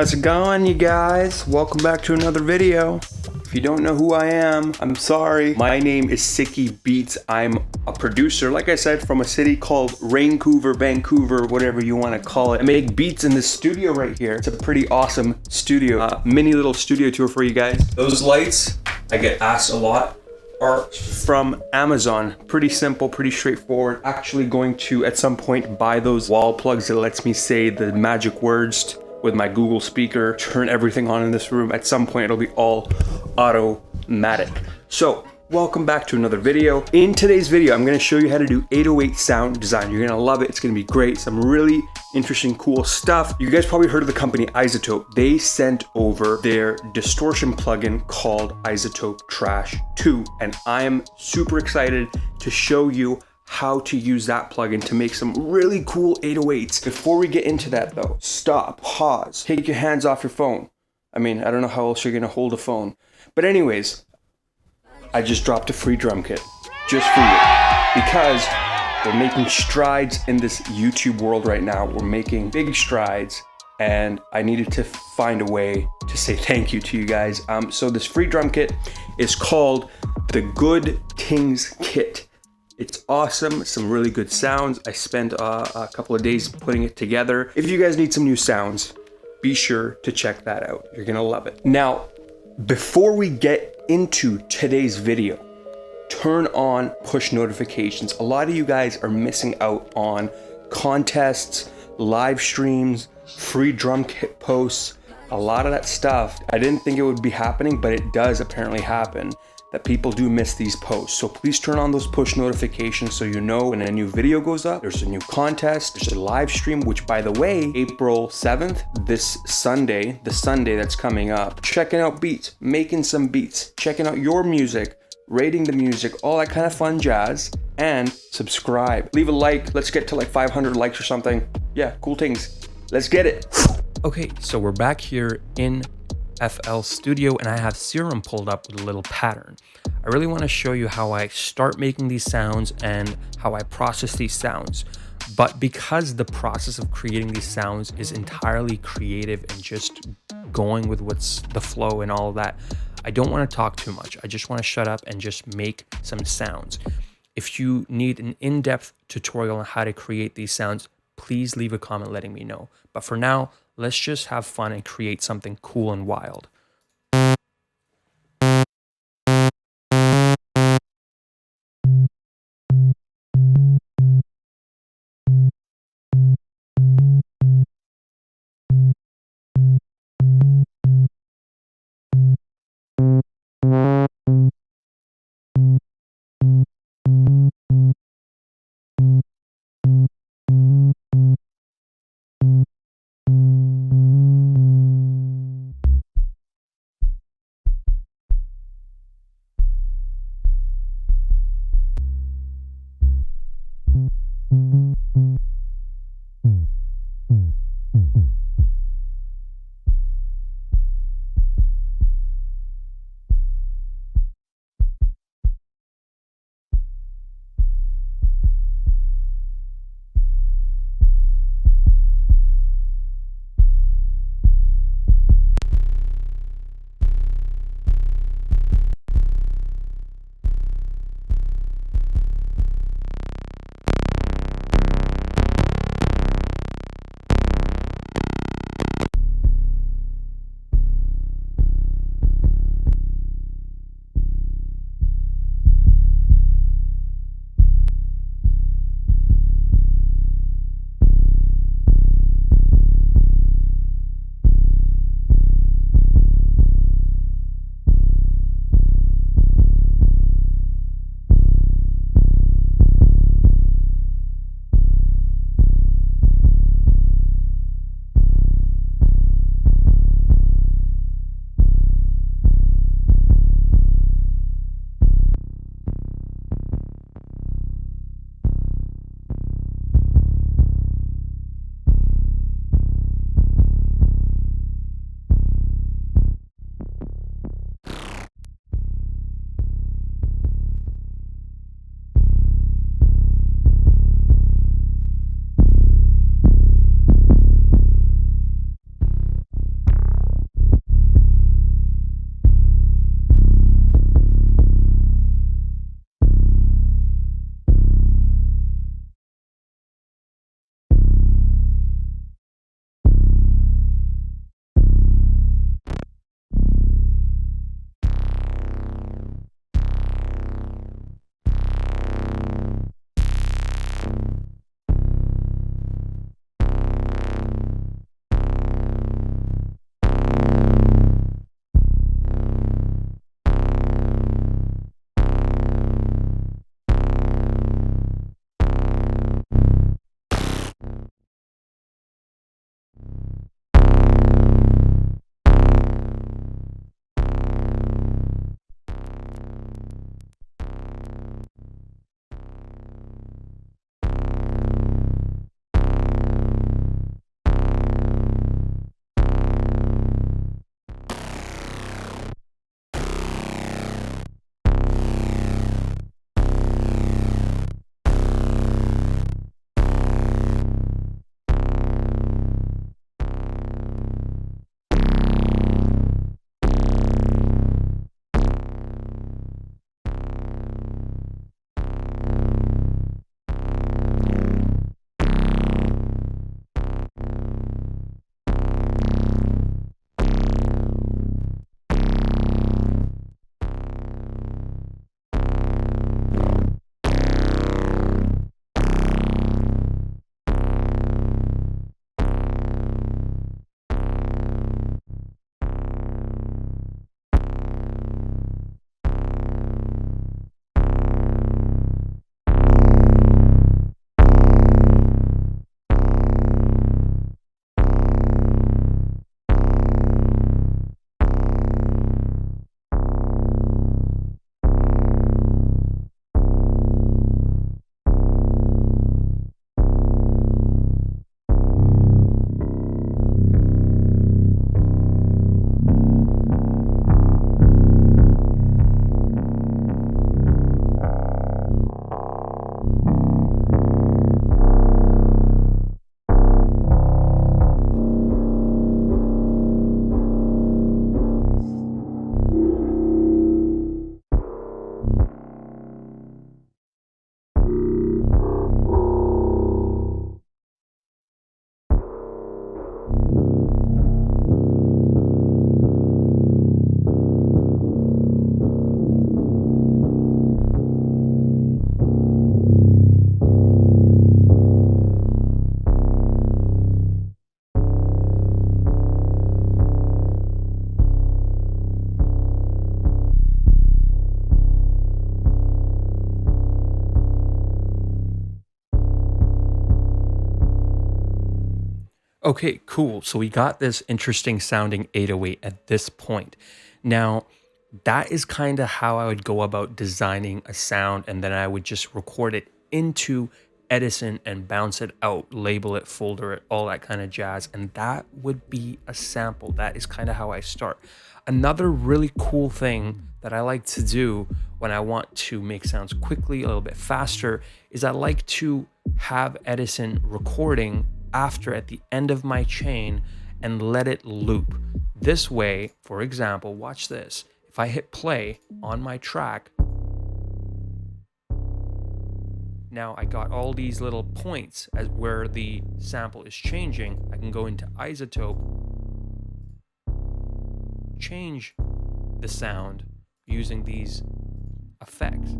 How's it going, you guys? Welcome back to another video. If you don't know who I am, I'm sorry. My name is SIKKY Beats. I'm a producer, like I said, from a city called Vancouver, whatever you want to call it. I make beats in this studio right here. It's a pretty awesome studio. Mini little studio tour for you guys. Those lights, I get asked a lot, are from Amazon. Pretty simple, pretty straightforward. Actually going to, at some point, buy those wall plugs that lets me say the magic words with my Google speaker, turn everything on in this room. At some point, it'll be all automatic. So, welcome back to another video. In today's video, I'm gonna show you how to do 808 sound design. You're gonna love it, it's gonna be great. Some really interesting, cool stuff. You guys probably heard of the company iZotope. They sent over their distortion plugin called iZotope Trash 2, and I am super excited to show you how to use that plugin to make some really cool 808s. Before we get into that though, stop, pause, take your hands off your phone. I mean, I don't know how else you're gonna hold a phone. But anyways, I just dropped a free drum kit just for you because we're making strides in this YouTube world right now. We're making big strides and I needed to find a way to say thank you to you guys. So this free drum kit is called the Good Things Kit. It's awesome, some really good sounds. I spent a couple of days putting it together. If you guys need some new sounds, be sure to check that out. You're gonna love it. Now, before we get into today's video, turn on push notifications. A lot of you guys are missing out on contests, live streams, free drum kit posts, a lot of that stuff. I didn't think it would be happening, but it does apparently happen, that people do miss these posts. So please turn on those push notifications so you know when a new video goes up, there's a new contest, there's a live stream, which by the way, April 7th, this Sunday, the Sunday that's coming up, checking out beats, making some beats, checking out your music, rating the music, all that kind of fun jazz, and subscribe. Leave a like, let's get to like 500 likes or something. Yeah, cool things. Let's get it. Okay, so we're back here in FL Studio and I have Serum pulled up with a little pattern. I really want to show you how I start making these sounds and how I process these sounds. But because the process of creating these sounds is entirely creative and just going with what's the flow and all of that, I don't want to talk too much. I just want to shut up and just make some sounds. If you need an in-depth tutorial on how to create these sounds, please leave a comment letting me know. But for now, let's just have fun and create something cool and wild. Okay, cool. So we got this interesting sounding 808 at this point. Now, that is kind of how I would go about designing a sound, and then I would just record it into Edison and bounce it out, label it, folder it, all that kind of jazz. And that would be a sample. That is kind of how I start. Another really cool thing that I like to do when I want to make sounds quickly, a little bit faster, is I like to have Edison recording after at the end of my chain and let it loop. This way, for example, watch this. If I hit play on my track, now I got all these little points as where the sample is changing. I can go into iZotope, change the sound using these effects.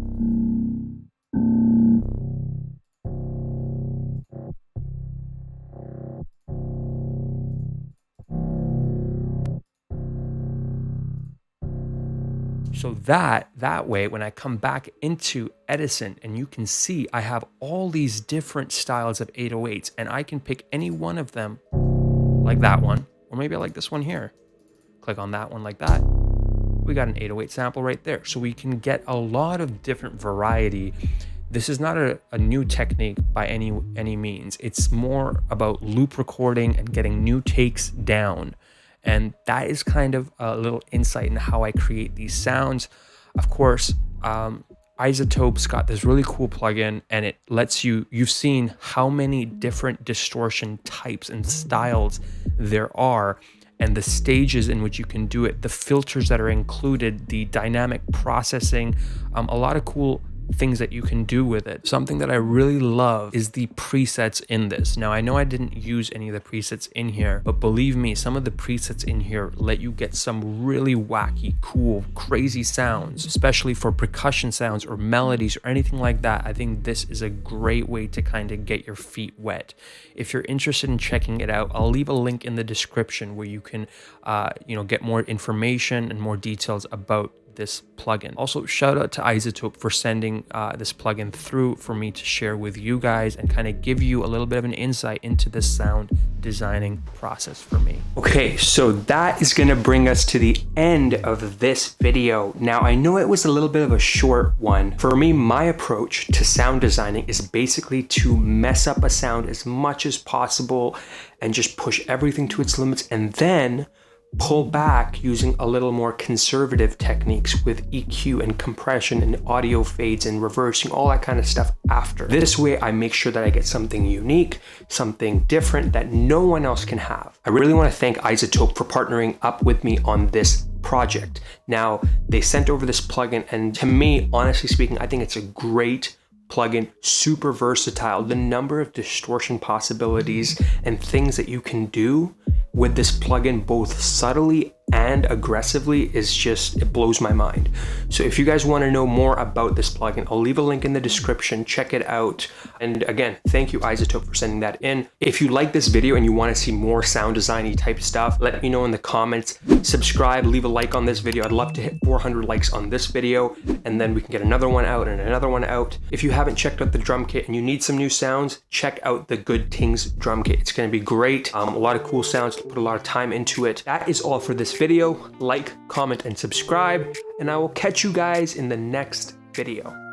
So that way, when I come back into Edison, and you can see I have all these different styles of 808s, and I can pick any one of them, like that one, or maybe I like this one here. Click on that one like that. We got an 808 sample right there. So we can get a lot of different variety. This is not a new technique by any means. It's more about loop recording and getting new takes down. And that is kind of a little insight into how I create these sounds. Of course, iZotope's got this really cool plugin, and it lets you've seen how many different distortion types and styles there are, and the stages in which you can do it, the filters that are included, the dynamic processing, a lot of cool things that you can do with it. Something that I really love is the presets in this. Now, I know I didn't use any of the presets in here, but believe me, some of the presets in here let you get some really wacky, cool, crazy sounds, especially for percussion sounds or melodies or anything like that. I think this is a great way to kind of get your feet wet. If you're interested in checking it out, I'll leave a link in the description where you can, get more information and more details about this plugin. Also, shout out to iZotope for sending this plugin through for me to share with you guys and kind of give you a little bit of an insight into this sound designing process for me. Okay, so that is gonna bring us to the end of this video. Now, I know it was a little bit of a short one. For me, my approach to sound designing is basically to mess up a sound as much as possible and just push everything to its limits, and then pull back using a little more conservative techniques with EQ and compression and audio fades and reversing, all that kind of stuff after. This way, I make sure that I get something unique, something different that no one else can have. I really want to thank iZotope for partnering up with me on this project. Now, they sent over this plugin, and to me, honestly speaking, I think it's a great plugin, super versatile. The number of distortion possibilities and things that you can do with this plugin, both subtly and aggressively, is just, it blows my mind. So if you guys want to know more about this plugin, I'll leave a link in the description. Check it out. And again, thank you iZotope for sending that in. If you like this video and you want to see more sound designy type stuff, let me know in the comments. Subscribe, leave a like on this video. I'd love to hit 400 likes on this video, and then we can get another one out and another one out. If you haven't checked out the drum kit and you need some new sounds, check out the Good Things drum kit. It's going to be great. A lot of cool sounds, put a lot of time into it. That is all for this video. Like, comment, and subscribe, and I will catch you guys in the next video.